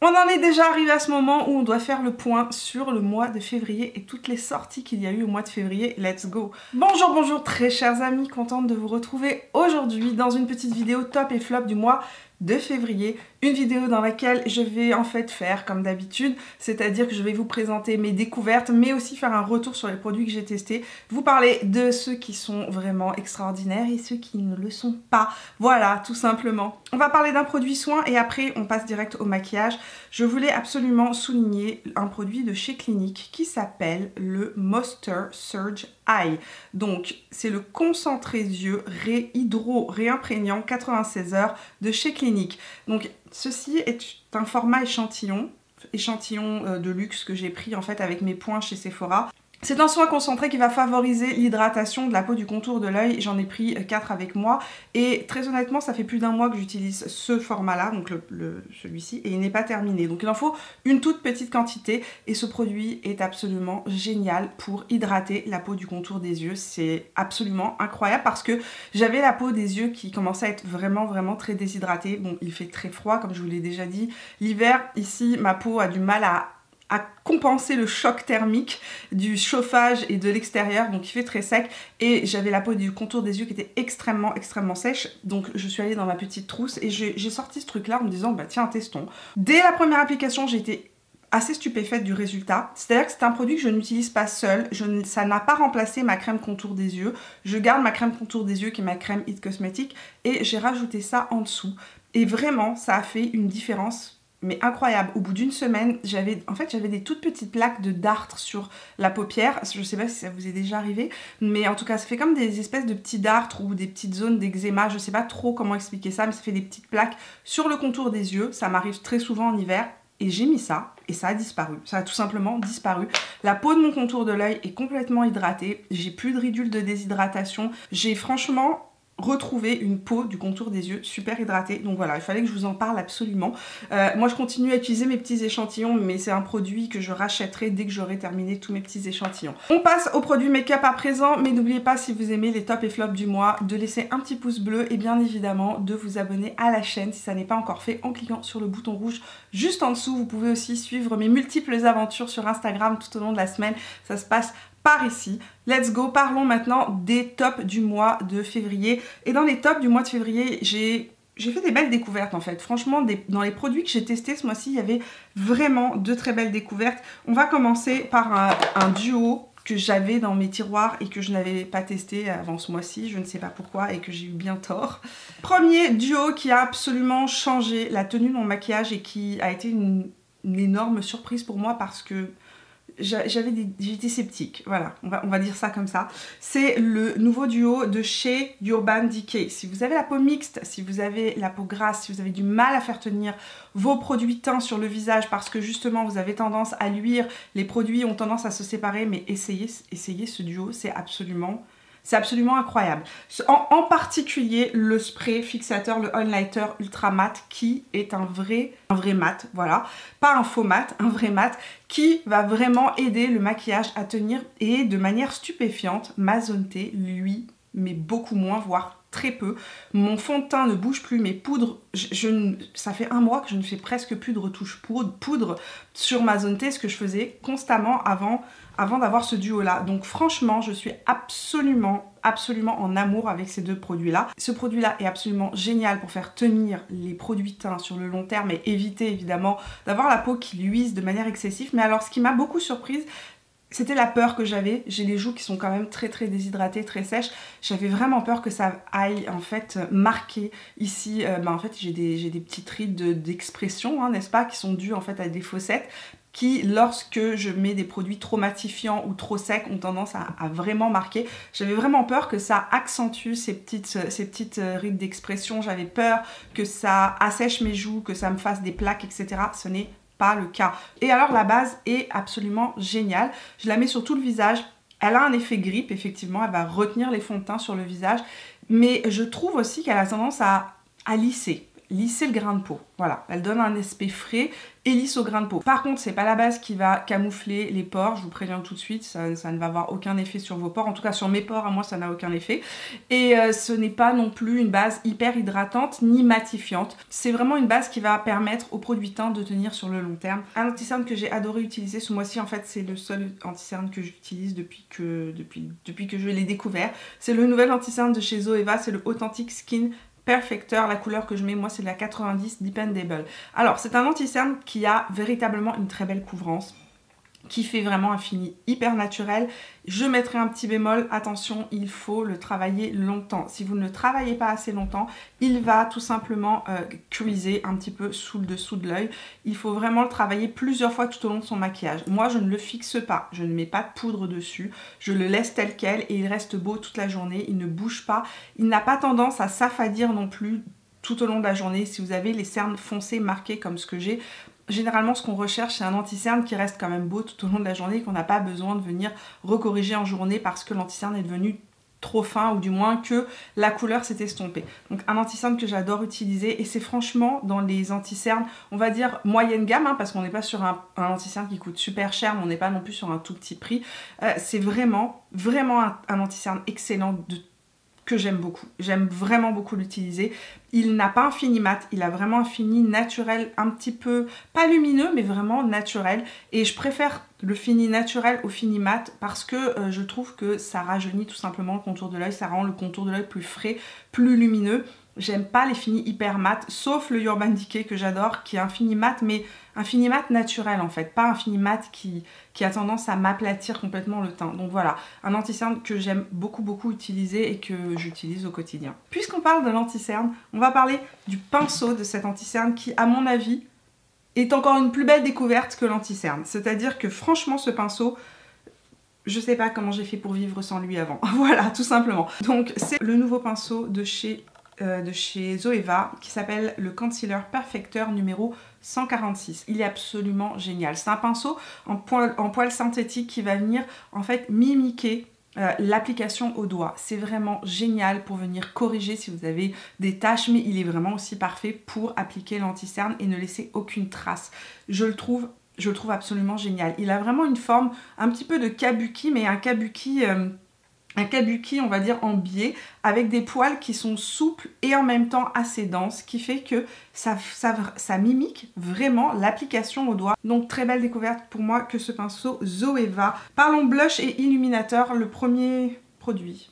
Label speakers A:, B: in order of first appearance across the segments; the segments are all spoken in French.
A: On en est déjà arrivé à ce moment où on doit faire le point sur le mois de février et toutes les sorties qu'il y a eu au mois de février. Let's go! Bonjour, bonjour très chers amis, contente de vous retrouver aujourd'hui dans une petite vidéo top et flop du mois de février. Une vidéo dans laquelle je vais en fait faire comme d'habitude, c'est-à-dire que je vais vous présenter mes découvertes, mais aussi faire un retour sur les produits que j'ai testés, vous parler de ceux qui sont vraiment extraordinaires et ceux qui ne le sont pas. Voilà, tout simplement. On va parler d'un produit soin et après on passe direct au maquillage. Je voulais absolument souligner un produit de chez Clinique qui s'appelle le Moisture Surge Eye. Donc c'est le concentré yeux réimprégnant 96 heures de chez Clinique. Donc ceci est un format échantillon de luxe que j'ai pris en fait avec mes points chez Sephora. C'est un soin concentré qui va favoriser l'hydratation de la peau du contour de l'œil. J'en ai pris 4 avec moi et très honnêtement ça fait plus d'un mois que j'utilise ce format là, donc celui-ci, et il n'est pas terminé. Donc il en faut une toute petite quantité et ce produit est absolument génial pour hydrater la peau du contour des yeux. C'est absolument incroyable parce que j'avais la peau des yeux qui commençait à être vraiment très déshydratée. Bon, il fait très froid comme je vous l'ai déjà dit. L'hiver ici ma peau a du mal à compenser le choc thermique du chauffage et de l'extérieur, donc il fait très sec et j'avais la peau du contour des yeux qui était extrêmement sèche, donc je suis allée dans ma petite trousse et j'ai sorti ce truc là en me disant bah tiens testons. Dès la première application j'ai été assez stupéfaite du résultat, c'est-à-dire que c'est un produit que je n'utilise pas seul, ça n'a pas remplacé ma crème contour des yeux, je garde ma crème contour des yeux qui est ma crème It Cosmetics et j'ai rajouté ça en dessous et vraiment ça a fait une différence mais incroyable. Au bout d'une semaine, j'avais des toutes petites plaques de dartre sur la paupière. Je sais pas si ça vous est déjà arrivé, mais en tout cas ça fait comme des espèces de petits dartres ou des petites zones d'eczéma. Je sais pas trop comment expliquer ça, mais ça fait des petites plaques sur le contour des yeux. Ça m'arrive très souvent en hiver. Et j'ai mis ça, et ça a disparu. Ça a tout simplement disparu. La peau de mon contour de l'œil est complètement hydratée. J'ai plus de ridules de déshydratation. J'ai franchement retrouver une peau du contour des yeux super hydratée. Donc voilà, il fallait que je vous en parle absolument. Moi je continue à utiliser mes petits échantillons, mais c'est un produit que je rachèterai dès que j'aurai terminé tous mes petits échantillons. On passe aux produits make-up à présent, mais n'oubliez pas, si vous aimez les tops et flops du mois, de laisser un petit pouce bleu et bien évidemment de vous abonner à la chaîne si ça n'est pas encore fait en cliquant sur le bouton rouge juste en dessous. Vous pouvez aussi suivre mes multiples aventures sur Instagram tout au long de la semaine. Ça se passe par ici. Let's go, parlons maintenant des tops du mois de février. Et dans les tops du mois de février, j'ai fait des belles découvertes en fait. Franchement, dans les produits que j'ai testés ce mois-ci, il y avait vraiment de très belles découvertes. On va commencer par un duo que j'avais dans mes tiroirs et que je n'avais pas testé avant ce mois-ci, je ne sais pas pourquoi, et que j'ai eu bien tort. Premier duo qui a absolument changé la tenue de mon maquillage et qui a été une énorme surprise pour moi parce que j'étais sceptique, voilà, on va dire ça comme ça. C'est le nouveau duo de chez Urban Decay. Si vous avez la peau mixte, si vous avez la peau grasse, si vous avez du mal à faire tenir vos produits teints sur le visage parce que justement vous avez tendance à luire, les produits ont tendance à se séparer, mais essayez ce duo, c'est absolument incroyable. En particulier le spray fixateur, le Highlighter Ultra Matte qui est un vrai mat, voilà. Pas un faux mat, un vrai mat qui va vraiment aider le maquillage à tenir et de manière stupéfiante, ma zone T, lui, mais beaucoup moins, voire très peu. Mon fond de teint ne bouge plus, mes poudres, ça fait un mois que je ne fais presque plus de retouche poudre sur ma zone T, ce que je faisais constamment avant d'avoir ce duo là. Donc franchement je suis absolument en amour avec ces deux produits là. Ce produit là est absolument génial pour faire tenir les produits teints sur le long terme et éviter évidemment d'avoir la peau qui luise de manière excessive. Mais alors ce qui m'a beaucoup surprise, c'était la peur que j'avais. J'ai les joues qui sont quand même très déshydratées, très sèches. J'avais vraiment peur que ça aille en fait marquer ici. En fait j'ai des petites rides d'expression, hein, n'est-ce pas, qui sont dues en fait à des fossettes qui, lorsque je mets des produits trop matifiants ou trop secs, ont tendance à vraiment marquer. J'avais vraiment peur que ça accentue ces petites rides d'expression. J'avais peur que ça assèche mes joues, que ça me fasse des plaques, etc. Ce n'est pas le cas. Et alors la base est absolument géniale. Je la mets sur tout le visage. Elle a un effet grippe, effectivement. Elle va retenir les fonds de teint sur le visage. Mais je trouve aussi qu'elle a tendance à lisser. lisser le grain de peau. Voilà, elle donne un aspect frais et lisse au grain de peau. Par contre, c'est pas la base qui va camoufler les pores, je vous préviens tout de suite, ça ne va avoir aucun effet sur vos pores. En tout cas, sur mes pores, à moi, ça n'a aucun effet. Et ce n'est pas non plus une base hyper hydratante ni matifiante. C'est vraiment une base qui va permettre au produit teint de tenir sur le long terme. Un anti-cerne que j'ai adoré utiliser ce mois-ci, en fait, c'est le seul anti-cerne que j'utilise depuis que je l'ai découvert. C'est le nouvel anti-cerne de chez Zoeva, c'est le Authentic Skin Perfector. La couleur que je mets, moi, c'est de la 90 Dependable. Alors, c'est un anti-cerne qui a véritablement une très belle couvrance, qui fait vraiment un fini hyper naturel. Je mettrai un petit bémol, attention, il faut le travailler longtemps. Si vous ne le travaillez pas assez longtemps, il va tout simplement cuiser un petit peu sous le dessous de l'œil. Il faut vraiment le travailler plusieurs fois tout au long de son maquillage. Moi, je ne le fixe pas, je ne mets pas de poudre dessus, je le laisse tel quel et il reste beau toute la journée, il ne bouge pas, il n'a pas tendance à s'affadir non plus tout au long de la journée. Si vous avez les cernes foncées marquées comme ce que j'ai, généralement, ce qu'on recherche, c'est un anti-cerne qui reste quand même beau tout au long de la journée et qu'on n'a pas besoin de venir recorriger en journée parce que l'anti-cerne est devenu trop fin ou du moins que la couleur s'est estompée. Donc un anti-cerne que j'adore utiliser et c'est franchement dans les anti-cernes, on va dire moyenne gamme, hein, parce qu'on n'est pas sur un anti-cerne qui coûte super cher, mais on n'est pas non plus sur un tout petit prix. C'est vraiment un anti-cerne excellent que j'aime beaucoup. J'aime vraiment beaucoup l'utiliser. Il n'a pas un fini mat, il a vraiment un fini naturel, un petit peu, pas lumineux, mais vraiment naturel. Et je préfère le fini naturel au fini mat parce que je trouve que ça rajeunit tout simplement le contour de l'œil, ça rend le contour de l'œil plus frais, plus lumineux. J'aime pas les finis hyper mat, sauf le Urban Decay que j'adore, qui est un fini mat, mais un fini mat naturel en fait, pas un fini mat qui a tendance à m'aplatir complètement le teint. Donc voilà, un anti-cerne que j'aime beaucoup utiliser et que j'utilise au quotidien. Puisqu'on parle de l'anti-cerne, on va parler du pinceau de cet anti-cerne qui, à mon avis, est encore une plus belle découverte que l'anti-cerne. C'est-à-dire que franchement, ce pinceau, je sais pas comment j'ai fait pour vivre sans lui avant. Voilà, tout simplement. Donc c'est le nouveau pinceau de chez Zoeva qui s'appelle le Concealer Perfector numéro 146. Il est absolument génial. C'est un pinceau en poil synthétique qui va venir en fait mimiquer l'application au doigt. C'est vraiment génial pour venir corriger si vous avez des taches, mais il est vraiment aussi parfait pour appliquer l'anti-cerne et ne laisser aucune trace. Je le trouve absolument génial. Il a vraiment une forme un petit peu de kabuki, mais un kabuki, on va dire en biais, avec des poils qui sont souples et en même temps assez denses, qui fait que ça mimique vraiment l'application au doigt. Donc très belle découverte pour moi que ce pinceau Zoeva. Parlons blush et illuminateur. Le premier produit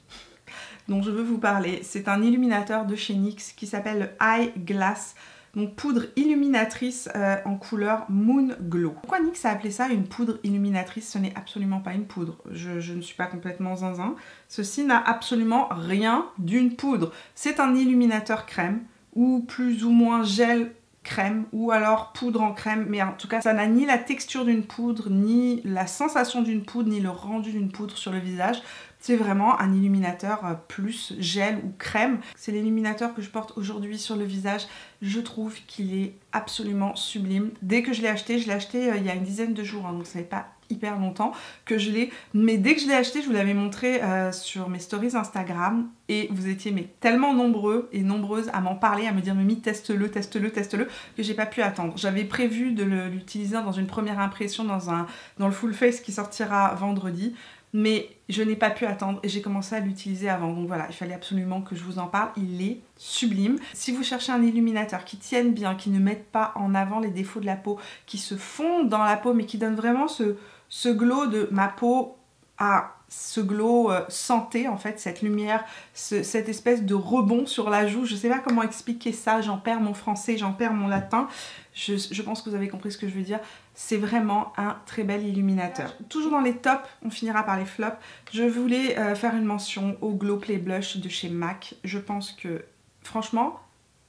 A: dont je veux vous parler, c'est un illuminateur de chez NYX qui s'appelle le Eye Glass. Donc poudre illuminatrice en couleur Moon Glow. Pourquoi NYX a appelé ça une poudre illuminatrice? Ce n'est absolument pas une poudre. Je ne suis pas complètement zinzin. Ceci n'a absolument rien d'une poudre. C'est un illuminateur crème ou plus ou moins gel crème ou alors poudre en crème, mais en tout cas ça n'a ni la texture d'une poudre, ni la sensation d'une poudre, ni le rendu d'une poudre sur le visage. C'est vraiment un illuminateur plus gel ou crème. C'est l'illuminateur que je porte aujourd'hui sur le visage. Je trouve qu'il est absolument sublime. Dès que je l'ai acheté il y a une dizaine de jours, hein, donc ça n'est pas hyper longtemps que je l'ai. Mais dès que je l'ai acheté, je vous l'avais montré sur mes stories Instagram et vous étiez tellement nombreux et nombreuses à m'en parler, à me dire Mimi teste-le, teste-le, teste-le, que j'ai pas pu attendre. J'avais prévu de l'utiliser dans une première impression dans le full face qui sortira vendredi. Mais je n'ai pas pu attendre et j'ai commencé à l'utiliser avant. Donc voilà, il fallait absolument que je vous en parle. Il est sublime. Si vous cherchez un illuminateur qui tienne bien, qui ne mette pas en avant les défauts de la peau, qui se fond dans la peau, mais qui donne vraiment ce glow de ma peau à ce glow santé, en fait, cette lumière, cette espèce de rebond sur la joue. Je ne sais pas comment expliquer ça, j'en perds mon français, j'en perds mon latin. Je pense que vous avez compris ce que je veux dire. C'est vraiment un très bel illuminateur. Toujours dans les tops, on finira par les flops. Je voulais faire une mention au Glow Play Blush de chez MAC. Je pense que, franchement,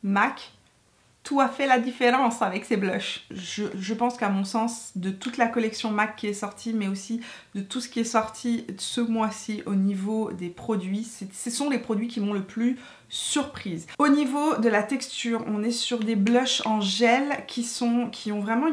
A: MAC, tout a fait la différence avec ces blushs. Je pense qu'à mon sens, de toute la collection MAC qui est sortie, mais aussi de tout ce qui est sorti ce mois-ci au niveau des produits, ce sont les produits qui m'ont le plus surprise. Au niveau de la texture, on est sur des blushs en gel qui ont vraiment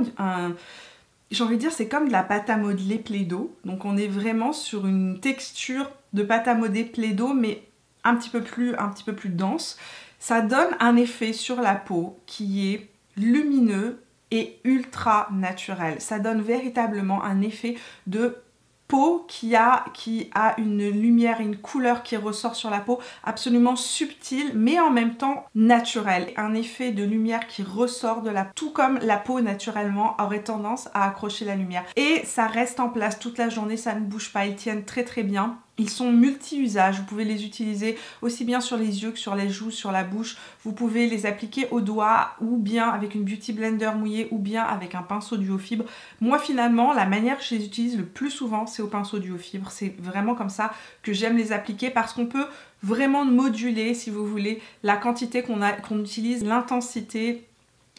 A: j'ai envie de dire, c'est comme de la pâte à modeler Play-Doh. Donc on est vraiment sur une texture de pâte à modeler Play-Doh, mais un petit peu plus dense. Ça donne un effet sur la peau qui est lumineux et ultra naturel. Ça donne véritablement un effet de peau qui a une lumière et une couleur qui ressort sur la peau absolument subtile mais en même temps naturelle. Un effet de lumière qui ressort de la peau, tout comme la peau naturellement aurait tendance à accrocher la lumière. Et ça reste en place toute la journée, ça ne bouge pas, ils tiennent très très bien. Ils sont multi-usages, vous pouvez les utiliser aussi bien sur les yeux que sur les joues, sur la bouche. Vous pouvez les appliquer au doigt ou bien avec une beauty blender mouillée ou bien avec un pinceau duo fibre. Moi finalement, la manière que je les utilise le plus souvent, c'est au pinceau duo fibre. C'est vraiment comme ça que j'aime les appliquer parce qu'on peut vraiment moduler, si vous voulez, la quantité qu'on utilise, l'intensité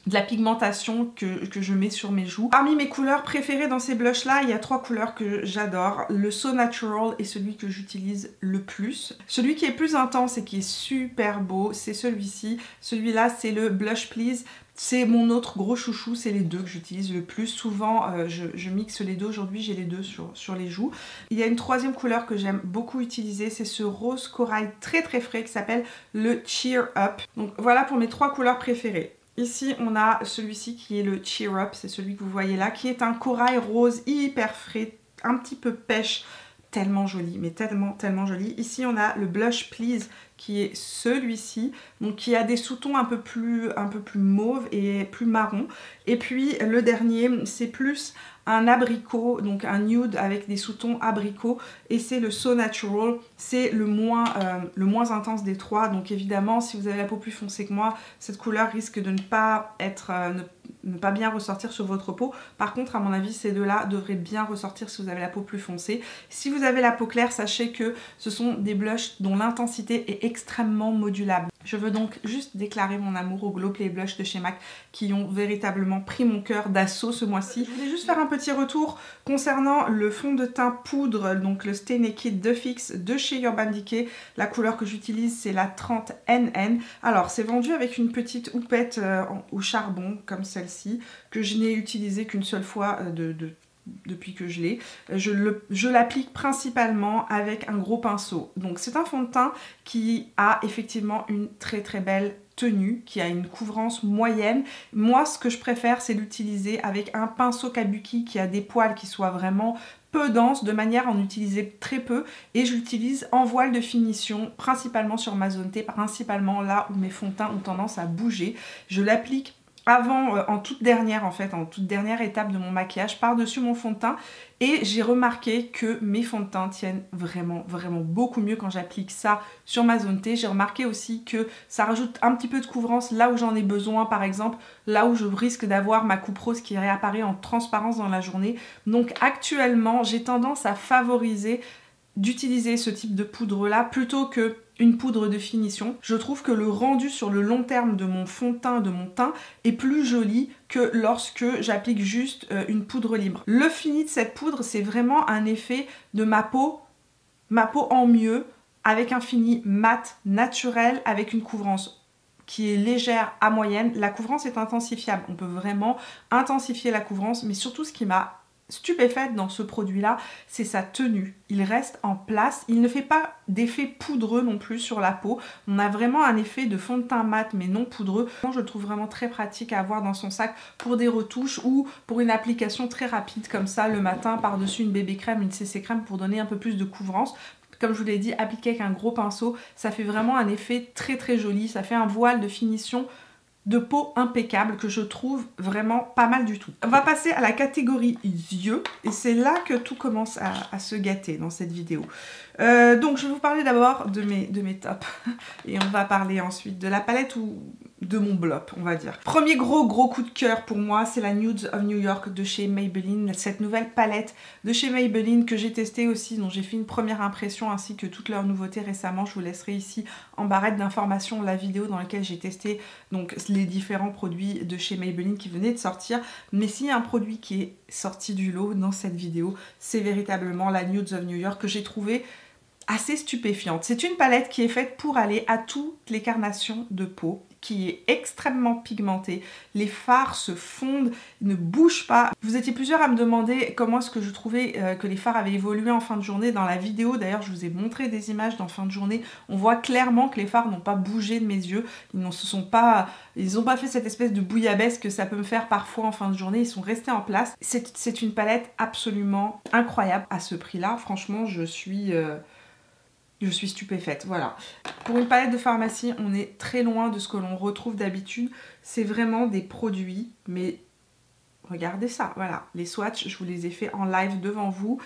A: de la pigmentation que je mets sur mes joues. Parmi mes couleurs préférées dans ces blushs là, il y a 3 couleurs que j'adore. Le So Natural est celui que j'utilise le plus. Celui qui est plus intense et qui est super beau, c'est celui-ci. Celui-là, c'est le Blush Please. C'est mon autre gros chouchou, c'est les deux que j'utilise le plus. Souvent, je mixe les deux. Aujourd'hui, j'ai les deux sur les joues. Il y a une troisième couleur que j'aime beaucoup utiliser, c'est ce rose corail très très frais qui s'appelle le Cheer Up. Donc voilà pour mes 3 couleurs préférées. Ici, on a celui-ci qui est le Cheer Up, c'est celui que vous voyez là, qui est un corail rose hyper frais, un petit peu pêche, tellement joli, mais tellement tellement joli. Ici, on a le Blush Please qui est celui-ci, donc qui a des sous-tons un peu plus mauve et plus marron. Et puis le dernier, c'est plus un abricot, donc un nude avec des sous-tons abricot, et c'est le So Natural, c'est le moins intense des 3. Donc évidemment, si vous avez la peau plus foncée que moi, cette couleur risque de ne pas être ne pas bien ressortir sur votre peau. Par contre, à mon avis, ces deux-là devraient bien ressortir si vous avez la peau plus foncée. Si vous avez la peau claire, sachez que ce sont des blushs dont l'intensité est extrêmement modulable. Je veux donc juste déclarer mon amour aux Glow Play Blush de chez MAC qui ont véritablement pris mon cœur d'assaut ce mois-ci. Je voulais juste faire un petit retour concernant le fond de teint poudre, donc le Stay Naked de Fix de chez Urban Decay. La couleur que j'utilise, c'est la 30NN. Alors, c'est vendu avec une petite houppette au charbon, comme celle-ci, que je n'ai utilisée qu'une seule fois depuis que je l'ai. Je l'applique principalement avec un gros pinceau. Donc c'est un fond de teint qui a effectivement une très très belle tenue, qui a une couvrance moyenne. Moi, ce que je préfère, c'est l'utiliser avec un pinceau kabuki qui a des poils qui soient vraiment peu denses, de manière à en utiliser très peu. Et je l'utilise en voile de finition, principalement sur ma zone T, principalement là où mes fonds de teint ont tendance à bouger. Je l'applique avant, en toute dernière étape de mon maquillage, par-dessus mon fond de teint, et j'ai remarqué que mes fonds de teint tiennent vraiment beaucoup mieux quand j'applique ça sur ma zone T. J'ai remarqué aussi que ça rajoute un petit peu de couvrance là où j'en ai besoin, par exemple là où je risque d'avoir ma coupe rose qui réapparaît en transparence dans la journée. Donc actuellement, j'ai tendance à favoriser d'utiliser ce type de poudre là plutôt que une poudre de finition. Je trouve que le rendu sur le long terme de mon fond de teint, de mon teint, est plus joli que lorsque j'applique juste une poudre libre. Le fini de cette poudre, c'est vraiment un effet de ma peau en mieux, avec un fini mat, naturel, avec une couvrance qui est légère à moyenne. La couvrance est intensifiable, on peut vraiment intensifier la couvrance, mais surtout ce qui m'a stupéfaite dans ce produit là, c'est sa tenue. Il reste en place, il ne fait pas d'effet poudreux non plus sur la peau. On a vraiment un effet de fond de teint mat mais non poudreux. Je le trouve vraiment très pratique à avoir dans son sac pour des retouches ou pour une application très rapide comme ça le matin par-dessus une bébé crème, une CC crème pour donner un peu plus de couvrance. Comme je vous l'ai dit, appliqué avec un gros pinceau, ça fait vraiment un effet très très joli. Ça fait un voile de finition de peau impeccable que je trouve vraiment pas mal du tout. On va passer à la catégorie yeux et c'est là que tout commence à se gâter dans cette vidéo. Donc je vais vous parler d'abord de mes tops et on va parler ensuite de la palette ou de mon blop, on va dire. Premier gros coup de cœur pour moi, c'est la Nudes of New York de chez Maybelline, cette nouvelle palette de chez Maybelline que j'ai testée aussi, dont j'ai fait une première impression ainsi que toutes leurs nouveautés récemment. Je vous laisserai ici en barrette d'informations la vidéo dans laquelle j'ai testé donc les différents produits de chez Maybelline qui venaient de sortir. Mais s'il y a un produit qui est sorti du lot dans cette vidéo, c'est véritablement la Nudes of New York que j'ai trouvé assez stupéfiante. C'est une palette qui est faite pour aller à toutes les carnations de peau. qui est extrêmement pigmenté. Les fards se fondent, ne bougent pas. Vous étiez plusieurs à me demander comment est-ce que je trouvais que les fards avaient évolué en fin de journée. Dans la vidéo, d'ailleurs, je vous ai montré des images d'en fin de journée. On voit clairement que les fards n'ont pas bougé de mes yeux. Ils n'ont pas fait cette espèce de bouillabaisse que ça peut me faire parfois en fin de journée. Ils sont restés en place. C'est une palette absolument incroyable à ce prix-là. Franchement, je suis stupéfaite, voilà. Pour une palette de pharmacie, on est très loin de ce que l'on retrouve d'habitude. C'est vraiment des produits, mais regardez ça, voilà. Les swatchs, je vous les ai fait en live devant vous.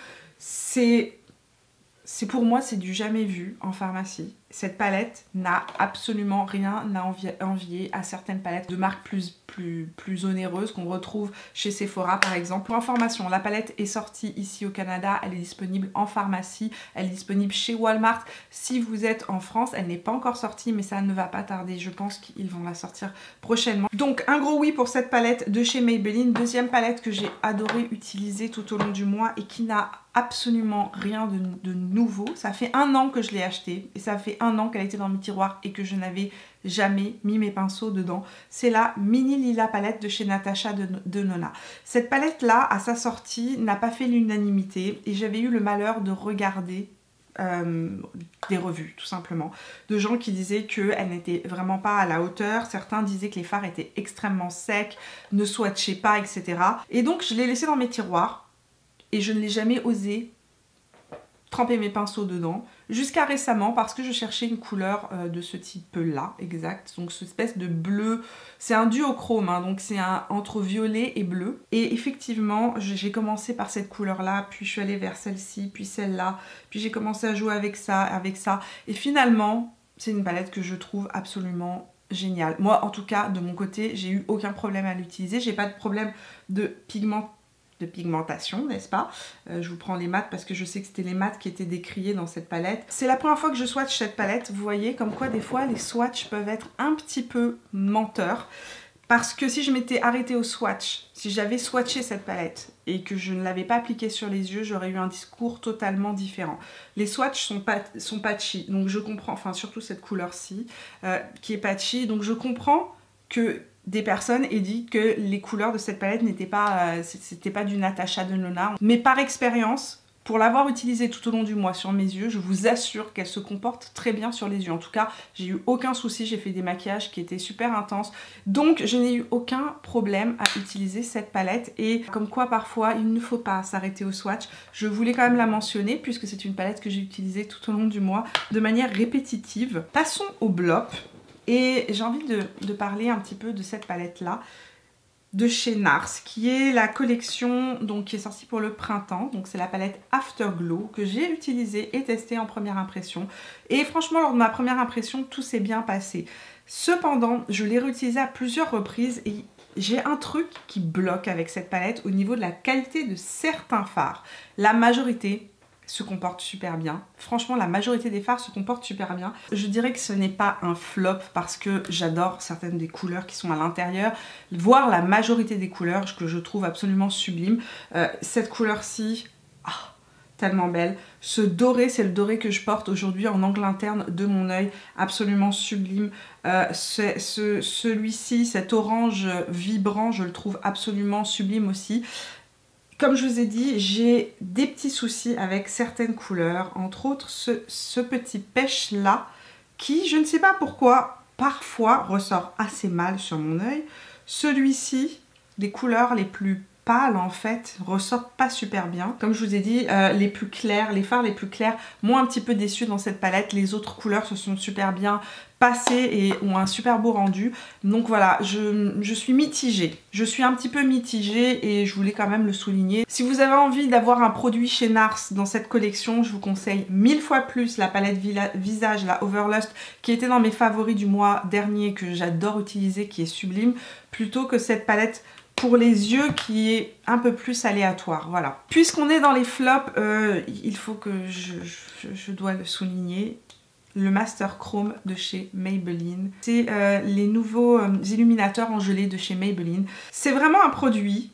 A: Pour moi, c'est du jamais vu en pharmacie. Cette palette n'a absolument rien à envier à certaines palettes de marques plus onéreuses qu'on retrouve chez Sephora par exemple. Pour information, la palette est sortie ici au Canada, elle est disponible en pharmacie, elle est disponible chez Walmart. Si vous êtes en France, elle n'est pas encore sortie mais ça ne va pas tarder, je pense qu'ils vont la sortir prochainement. Donc un gros oui pour cette palette de chez Maybelline. Deuxième palette que j'ai adoré utiliser tout au long du mois et qui n'a absolument rien de nouveau. Ça fait 1 an que je l'ai achetée et ça fait 1 an qu'elle était dans mes tiroirs et que je n'avais jamais mis mes pinceaux dedans. C'est la Mini Lila palette de chez Natasha Denona. Cette palette là, à sa sortie, n'a pas fait l'unanimité et j'avais eu le malheur de regarder des revues tout simplement, de gens qui disaient qu'elle n'était vraiment pas à la hauteur. Certains disaient que les fards étaient extrêmement secs, ne swatchaient pas, etc. Et donc je l'ai laissée dans mes tiroirs et je ne l'ai jamais osé tremper mes pinceaux dedans, jusqu'à récemment parce que je cherchais une couleur de ce type là, exact, donc cette espèce de bleu, c'est un duochrome, hein, donc c'est entre violet et bleu, et effectivement j'ai commencé par cette couleur là, puis je suis allée vers celle-ci, puis celle-là, puis j'ai commencé à jouer avec ça, et finalement c'est une palette que je trouve absolument géniale. Moi en tout cas de mon côté j'ai eu aucun problème à l'utiliser, j'ai pas de problème de pigmentation, n'est-ce pas? Je vous prends les mats parce que je sais que c'était les mats qui étaient décriés dans cette palette. C'est la première fois que je swatch cette palette, vous voyez, comme quoi des fois les swatchs peuvent être un petit peu menteurs. Parce que si je m'étais arrêtée au swatch, si j'avais swatché cette palette et que je ne l'avais pas appliquée sur les yeux, j'aurais eu un discours totalement différent. Les swatchs sont patchy, donc je comprends, enfin surtout cette couleur-ci qui est patchy, donc je comprends que des personnes aient dit que les couleurs de cette palette n'étaient pas, c'était pas du Natasha Denona. Mais par expérience, pour l'avoir utilisée tout au long du mois sur mes yeux, je vous assure qu'elle se comporte très bien sur les yeux. En tout cas, j'ai eu aucun souci, j'ai fait des maquillages qui étaient super intenses. Donc je n'ai eu aucun problème à utiliser cette palette. Et comme quoi parfois, il ne faut pas s'arrêter au swatch. Je voulais quand même la mentionner puisque c'est une palette que j'ai utilisée tout au long du mois de manière répétitive. Passons au blop. Et j'ai envie de parler un petit peu de cette palette là de chez NARS qui est la collection donc, qui est sortie pour le printemps. Donc c'est la palette Afterglow que j'ai utilisée et testée en première impression. Et franchement lors de ma première impression tout s'est bien passé. Cependant je l'ai réutilisée à plusieurs reprises et j'ai un truc qui bloque avec cette palette au niveau de la qualité de certains fards. La majorité se comporte super bien. Franchement, la majorité des fards se comportent super bien. Je dirais que ce n'est pas un flop parce que j'adore certaines des couleurs qui sont à l'intérieur, voire la majorité des couleurs que je trouve absolument sublimes. Cette couleur-ci, tellement belle. Ce doré, c'est le doré que je porte aujourd'hui en angle interne de mon œil, absolument sublime. Celui-ci, cet orange vibrant, je le trouve absolument sublime aussi. Comme je vous ai dit, j'ai des petits soucis avec certaines couleurs, entre autres ce petit pêche là, qui, je ne sais pas pourquoi, parfois ressort assez mal sur mon œil. Celui-ci, les couleurs les plus pâles en fait, ressortent pas super bien. Comme je vous ai dit, les plus clairs, les fards les plus clairs m'ont un petit peu déçu dans cette palette. Les autres couleurs se sont super bien passées et ont un super beau rendu. Donc voilà, je suis mitigée. Je suis un petit peu mitigée et je voulais quand même le souligner. Si vous avez envie d'avoir un produit chez NARS dans cette collection, je vous conseille 1000 fois plus la palette visage, la Overlust, qui était dans mes favoris du mois dernier, que j'adore utiliser, qui est sublime, plutôt que cette palette pour les yeux qui est un peu plus aléatoire, voilà. Puisqu'on est dans les flops, il faut que je dois le souligner, le Master Chrome de chez Maybelline. C'est les nouveaux illuminateurs en gelée de chez Maybelline. C'est vraiment un produit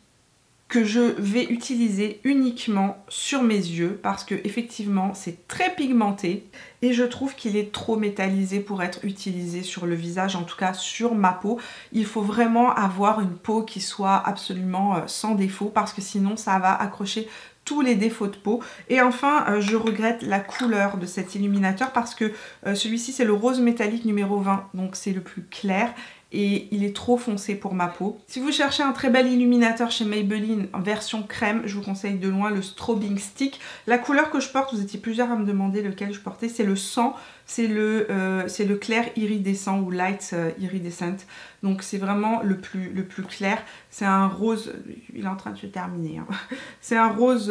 A: que je vais utiliser uniquement sur mes yeux parce que effectivement c'est très pigmenté et je trouve qu'il est trop métallisé pour être utilisé sur le visage, en tout cas sur ma peau. Il faut vraiment avoir une peau qui soit absolument sans défaut parce que sinon ça va accrocher tous les défauts de peau. Et enfin je regrette la couleur de cet illuminateur parce que celui-ci c'est le rose métallique numéro 20, donc c'est le plus clair et il est trop foncé pour ma peau. Si vous cherchez un très bel illuminateur chez Maybelline en version crème, je vous conseille de loin le Strobing Stick. La couleur que je porte, vous étiez plusieurs à me demander lequel je portais, c'est le 100, c'est le clair iridescent ou light iridescent. Donc c'est vraiment le plus clair. C'est un rose, il est en train de se terminer, hein. C'est un rose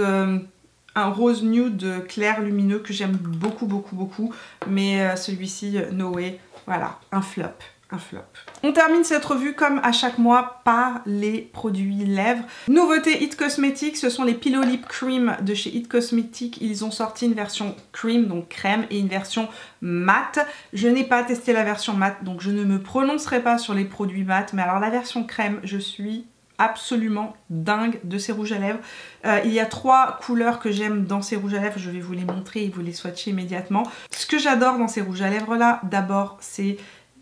A: nude clair lumineux que j'aime beaucoup, mais celui-ci, no way, voilà, un flop. Un flop. On termine cette revue comme à chaque mois par les produits lèvres. Nouveauté It Cosmetics, ce sont les Pillow Lip Cream de chez It Cosmetics. Ils ont sorti une version cream, donc crème, et une version mat. Je n'ai pas testé la version mat, donc je ne me prononcerai pas sur les produits mat, mais alors la version crème, je suis absolument dingue de ces rouges à lèvres. Il y a 3 couleurs que j'aime dans ces rouges à lèvres, je vais vous les montrer et vous les swatcher immédiatement. Ce que j'adore dans ces rouges à lèvres là, d'abord c'est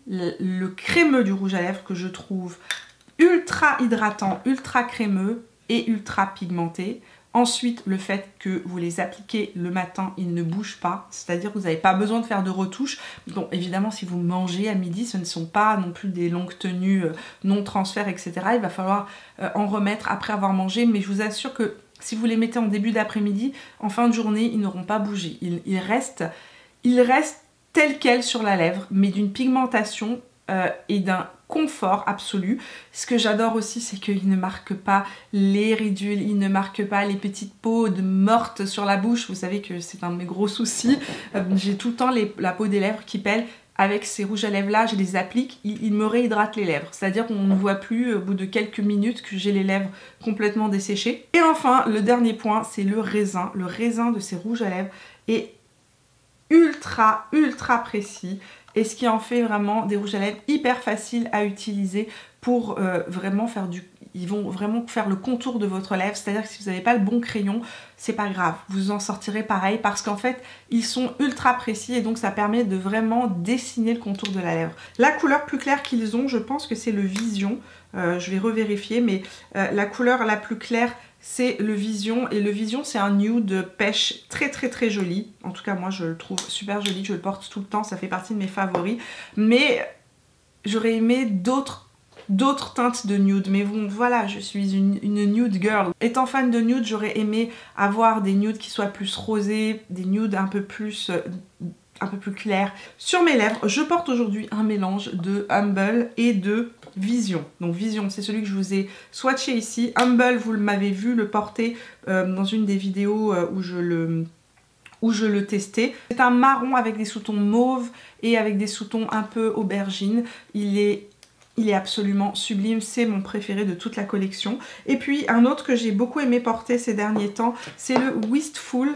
A: le crémeux du rouge à lèvres que je trouve ultra hydratant, ultra crémeux et ultra pigmenté. Ensuite, le fait que vous les appliquez le matin, ils ne bougent pas, c'est-à-dire que vous n'avez pas besoin de faire de retouches. Bon, évidemment, si vous mangez à midi, ce ne sont pas non plus des longues tenues non transfert, etc. Il va falloir en remettre après avoir mangé, mais je vous assure que si vous les mettez en début d'après-midi, en fin de journée, ils n'auront pas bougé. Ils restent tel quel sur la lèvre, mais d'une pigmentation et d'un confort absolu. Ce que j'adore aussi, c'est qu'il ne marque pas les ridules, il ne marque pas les petites peaux mortes sur la bouche. Vous savez que c'est un de mes gros soucis. J'ai tout le temps la peau des lèvres qui pèle. Avec ces rouges à lèvres là, je les applique, ils me réhydratent les lèvres. C'est-à-dire qu'on ne voit plus au bout de quelques minutes que j'ai les lèvres complètement desséchées. Et enfin, le dernier point, c'est le raisin. Le raisin de ces rouges à lèvres est ultra précis et ce qui en fait vraiment des rouges à lèvres hyper faciles à utiliser pour vraiment faire ils vont vraiment faire le contour de votre lèvre, c'est à dire que si vous n'avez pas le bon crayon, c'est pas grave, vous en sortirez pareil parce qu'en fait ils sont ultra précis et donc ça permet de vraiment dessiner le contour de la lèvre. La couleur plus claire qu'ils ont, je pense que c'est le Vision, je vais revérifier, mais la couleur la plus claire c'est le Vision, et le Vision c'est un nude pêche très joli. En tout cas moi je le trouve super joli, je le porte tout le temps, ça fait partie de mes favoris. Mais j'aurais aimé d'autres teintes de nude, mais bon voilà, je suis une nude girl. Étant fan de nude, j'aurais aimé avoir des nudes qui soient plus rosés, des nudes un peu plus clairs. Sur mes lèvres, je porte aujourd'hui un mélange de Humble et de Vision. Donc Vision, c'est celui que je vous ai swatché ici. Humble, vous m'avez vu le porter dans une des vidéos où je le testais. C'est un marron avec des sous-tons mauve et avec des sous-tons un peu aubergine. Il est absolument sublime, c'est mon préféré de toute la collection. Et puis un autre que j'ai beaucoup aimé porter ces derniers temps, c'est le Wistful,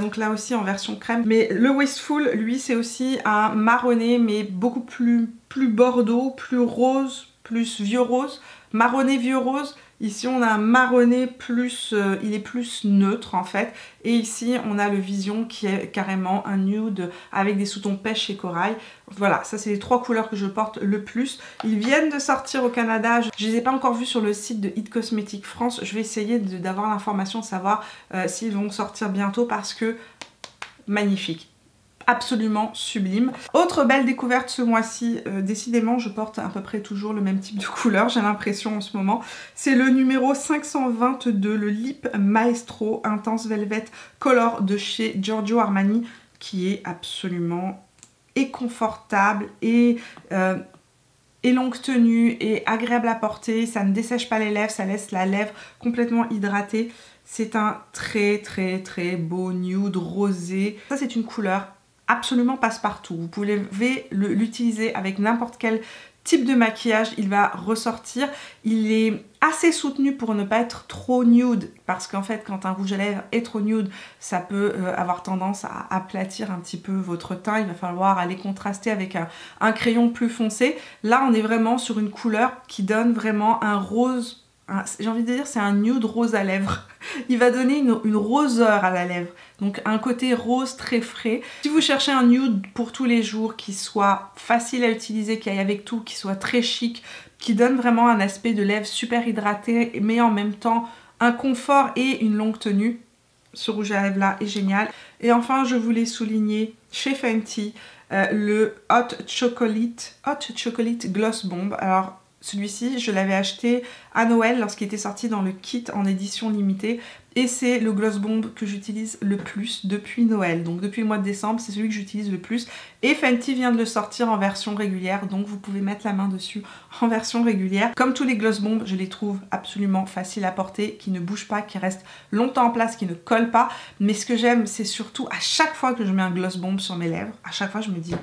A: donc là aussi en version crème. Mais le Wistful, lui, c'est aussi un marronné, mais beaucoup plus bordeaux, plus rose, plus vieux rose, marronné vieux rose. Ici on a un marronné plus, il est plus neutre en fait, et ici on a le Vision qui est carrément un nude avec des sous-tons pêche et corail. Voilà, ça c'est les 3 couleurs que je porte le plus. Ils viennent de sortir au Canada, je les ai pas encore vus sur le site de It Cosmetics France. Je vais essayer d'avoir l'information, savoir s'ils vont sortir bientôt parce que magnifique. Absolument sublime. Autre belle découverte ce mois-ci, décidément je porte à peu près toujours le même type de couleur, j'ai l'impression en ce moment. C'est le numéro 522, le Lip Maestro Intense Velvet Color de chez Giorgio Armani, qui est absolument confortable et longue tenue et agréable à porter. Ça ne dessèche pas les lèvres, ça laisse la lèvre complètement hydratée. C'est un très beau nude rosé. Ça c'est une couleur absolument passe-partout. Vous pouvez l'utiliser avec n'importe quel type de maquillage, il va ressortir. Il est assez soutenu pour ne pas être trop nude, parce qu'en fait quand un rouge à lèvres est trop nude, ça peut avoir tendance à aplatir un petit peu votre teint. Il va falloir aller contraster avec un crayon plus foncé. Là on est vraiment sur une couleur qui donne vraiment un rose j'ai envie de dire c'est un nude rose à lèvres. Il va donner une roseur à la lèvre, donc un côté rose très frais. Si vous cherchez un nude pour tous les jours qui soit facile à utiliser, qui aille avec tout, qui soit très chic, qui donne vraiment un aspect de lèvres super hydraté mais en même temps un confort et une longue tenue, ce rouge à lèvres là est génial. Et enfin je voulais souligner chez Fenty le Hot Chocolate Gloss Bomb. Alors celui-ci, je l'avais acheté à Noël lorsqu'il était sorti dans le kit en édition limitée. Et c'est le Gloss Bomb que j'utilise le plus depuis Noël. Donc depuis le mois de décembre, c'est celui que j'utilise le plus. Et Fenty vient de le sortir en version régulière. Donc vous pouvez mettre la main dessus en version régulière. Comme tous les Gloss Bomb, je les trouve absolument faciles à porter, qui ne bougent pas, qui restent longtemps en place, qui ne collent pas. Mais ce que j'aime, c'est surtout à chaque fois que je mets un Gloss Bomb sur mes lèvres, à chaque fois je me dis,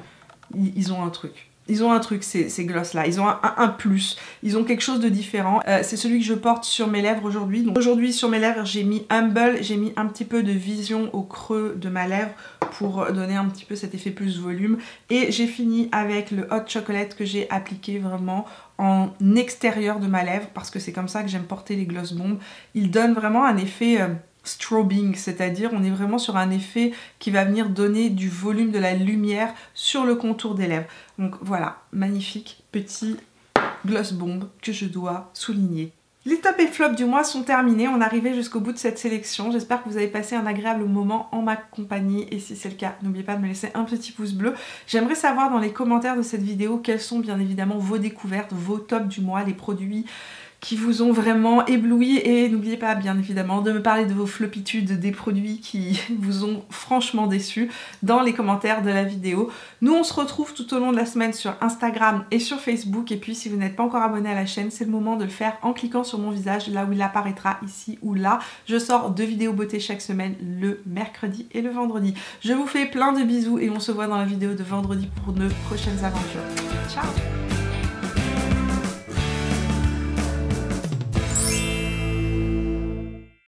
A: ils ont un truc. Ils ont un truc ces gloss là, ils ont un plus, ils ont quelque chose de différent. C'est celui que je porte sur mes lèvres aujourd'hui. Donc aujourd'hui sur mes lèvres j'ai mis Humble, j'ai mis un petit peu de Vision au creux de ma lèvre pour donner un petit peu cet effet plus volume. Et j'ai fini avec le Hot Chocolate que j'ai appliqué vraiment en extérieur de ma lèvre parce que c'est comme ça que j'aime porter les Gloss Bomb. Ils donnent vraiment un effet... strobing, c'est-à-dire on est vraiment sur un effet qui va venir donner du volume, de la lumière sur le contour des lèvres. Donc voilà, magnifique petit Gloss Bomb que je dois souligner. Les tops et flops du mois sont terminés, on est arrivé jusqu'au bout de cette sélection. J'espère que vous avez passé un agréable moment en ma compagnie et si c'est le cas, n'oubliez pas de me laisser un petit pouce bleu. J'aimerais savoir dans les commentaires de cette vidéo quelles sont bien évidemment vos découvertes, vos tops du mois, les produits qui vous ont vraiment ébloui et n'oubliez pas bien évidemment de me parler de vos flopitudes, des produits qui vous ont franchement déçu dans les commentaires de la vidéo. Nous on se retrouve tout au long de la semaine sur Instagram et sur Facebook et puis si vous n'êtes pas encore abonné à la chaîne, c'est le moment de le faire en cliquant sur mon visage là où il apparaîtra ici ou là. Je sors 2 vidéos beauté chaque semaine le mercredi et le vendredi. Je vous fais plein de bisous et on se voit dans la vidéo de vendredi pour de prochaines aventures. Ciao!